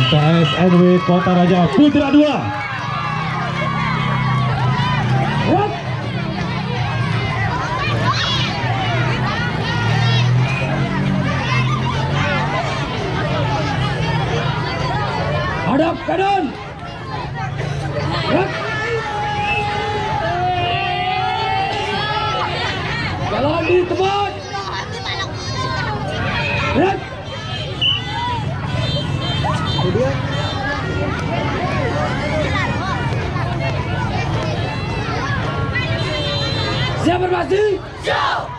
MTS NW Kota Raja Putra 2. Hadap kanan. Jalan di tempat. Siap berbasi? Siap.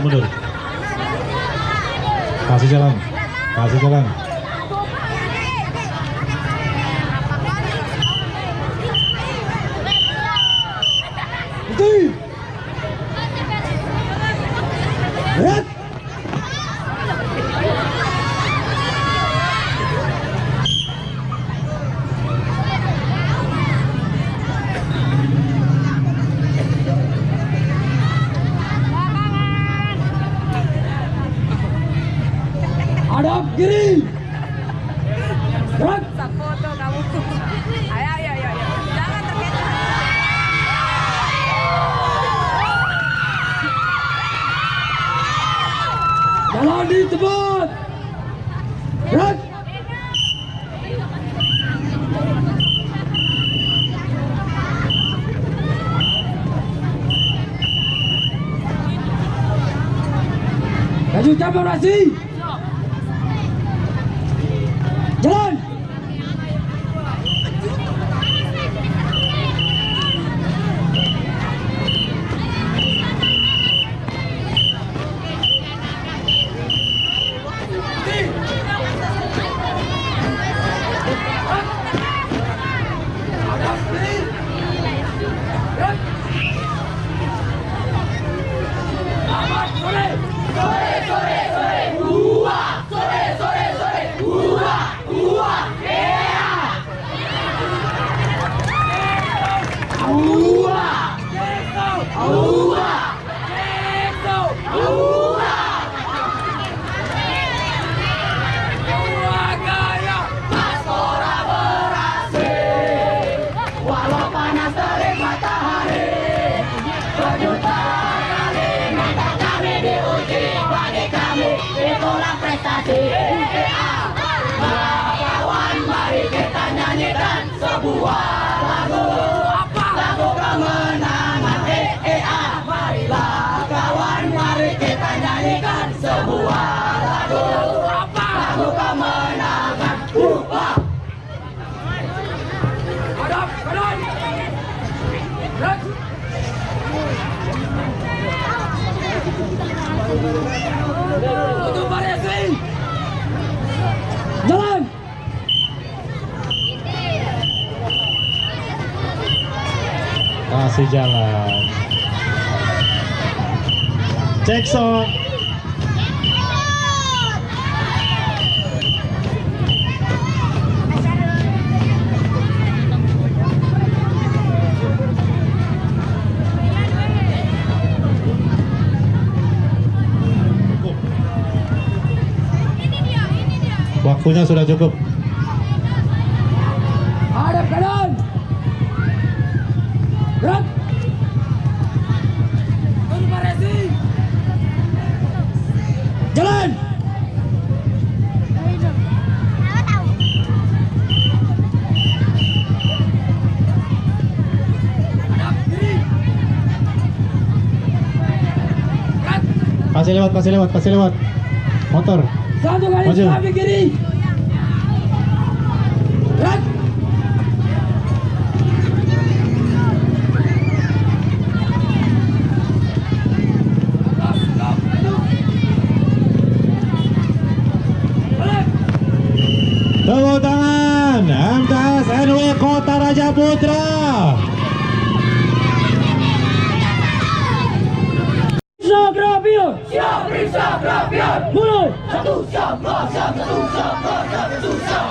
Mundur. Kasih jalan. Hadap kiri. Gerak. Foto kamu. Ayo. Jangan terkecoh. Jalan di tempat. Gerak. Maju cabang rasi. Jalan. Itulah prestasi EA. Kawan, mari kita nyanyikan sebuah lagu. Lagu kemenangan EA. Marilah kawan, mari kita nyanyikan sebuah lagu. Lagu kemenangan. Hadap kanan. Untuk variasi. Jalan. Kasih jalan. Cek sound. Waktunya sudah cukup. Hadap kanan. Gerak. Untuk variasi. Jalan. Hadap kiri. Gerak. Kasih lewat. Motor. Satu kali Maju. samping kiri. Gerak. Tepuk tangan MTS NW Kota Raja Putra. siap rapian. Mulai. Satu siap, dua siap, satu siap, dua siap, satu siap.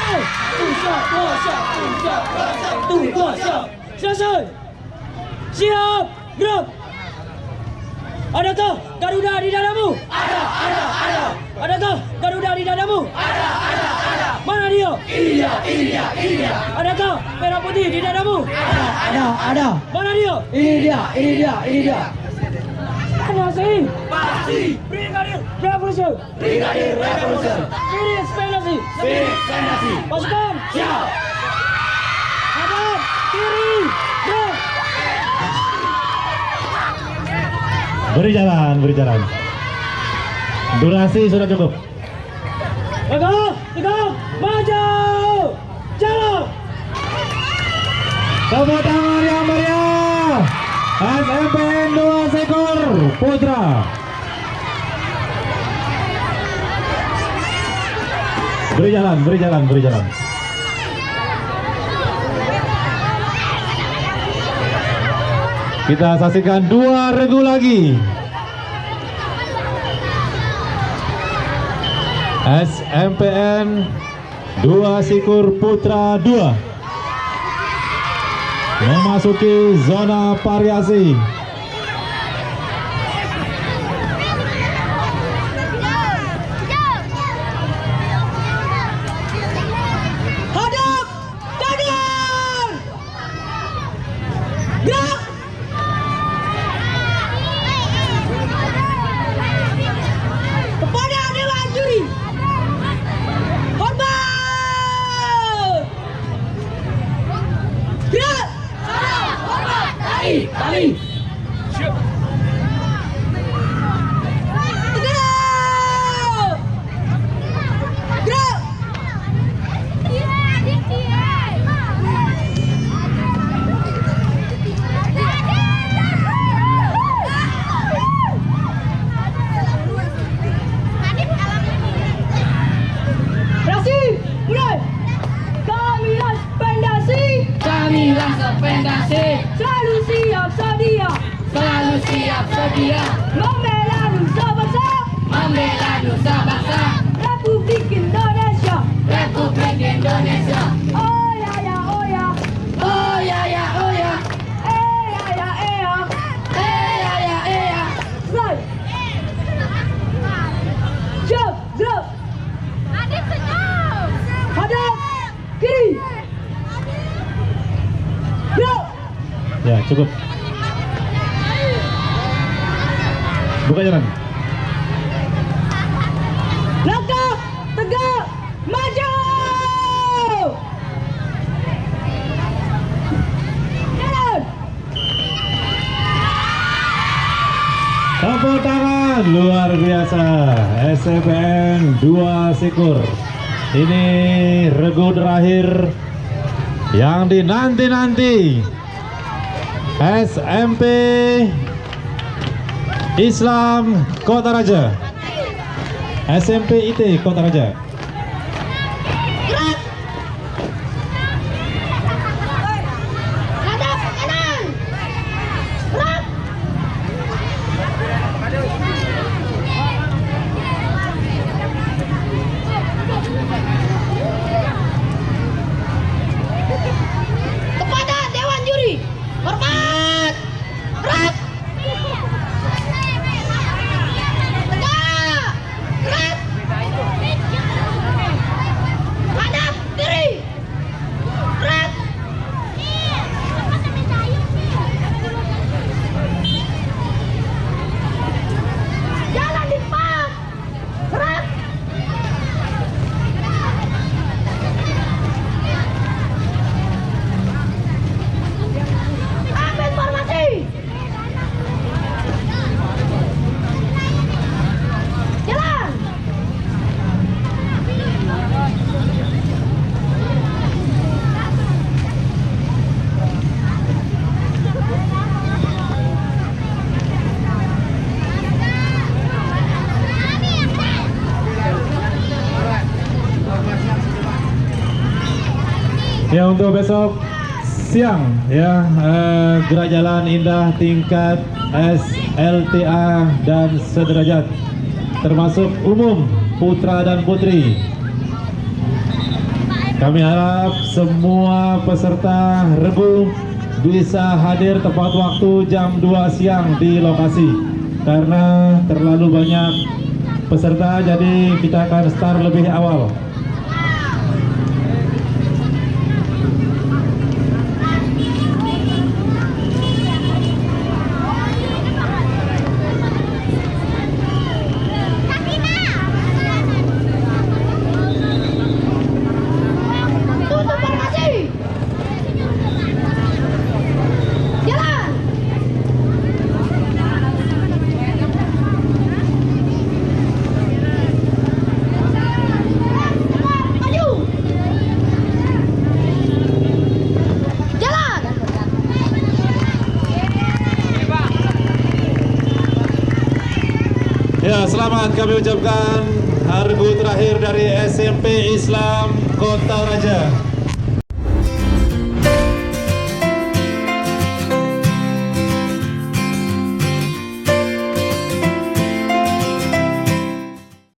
Satu siap, dua siap, satu siap, dua siap, satu dua siap. Selesai. Siap. Gerak. Adakah Garuda di dadamu? Ada. Adakah Garuda di dadamu? Ada. Mana dia? Ini dia. Adakah merah putih di dadamu? Ada. Mana dia? Ini dia. Mana sih? Pasti. Brigadir Revolution. Brigadir Revolution. Spirit Spendasi. Spirit Spendasi. Pasukan. Siap. Hadap. Kiri. Gerak. Beri jalan. Durasi sudah cukup. Tegak. Maju. Jalan. Tepuk tangan yang meriah. SMPN 2 Sekor Putra. Beri jalan. Kita saksikan 2 regu lagi. SMPN 2 Sekor Putra 2 memasuki zona variasi. Hadap. Kanan. Gerak. Kepada Dewan Juri. Hormat. Gerak. Tali. Tegak. Gerak. Rasi, mulai. Kamilah Spendasi, selalu siap sedia, membela nusa bangsa, Republik Indonesia. Oh ya, Right. Siap, gerak. Hadap, kiri. Gerak. Ya, cukup. Buka jalan. Langkah, tegak, maju. Jalan. Tepuk tangan luar biasa. SMPN 2 Sekor. Ini regu terakhir yang dinanti-nanti. SMP Islam Kota Raja, SMP IT Kota Raja. Hadap kanan. Gerak. Kepada Dewan Juri, hormat. Gerak. Tegak. Gerak. Hadap kiri. Gerak. Jalan di pas. Gerak. Ambil formasi. Jalan. Ya, untuk besok siang ya, gerak jalan indah tingkat SLTA dan sederajat termasuk umum putra dan putri. Kami harap semua peserta regu bisa hadir tepat waktu jam 2 siang di lokasi. Karena terlalu banyak peserta, jadi kita akan start lebih awal. Tutup formasi. Jalan. Maju. Jalan. Ya, selamat kami ucapkan regu terakhir dari SMP Islam Kota Raja.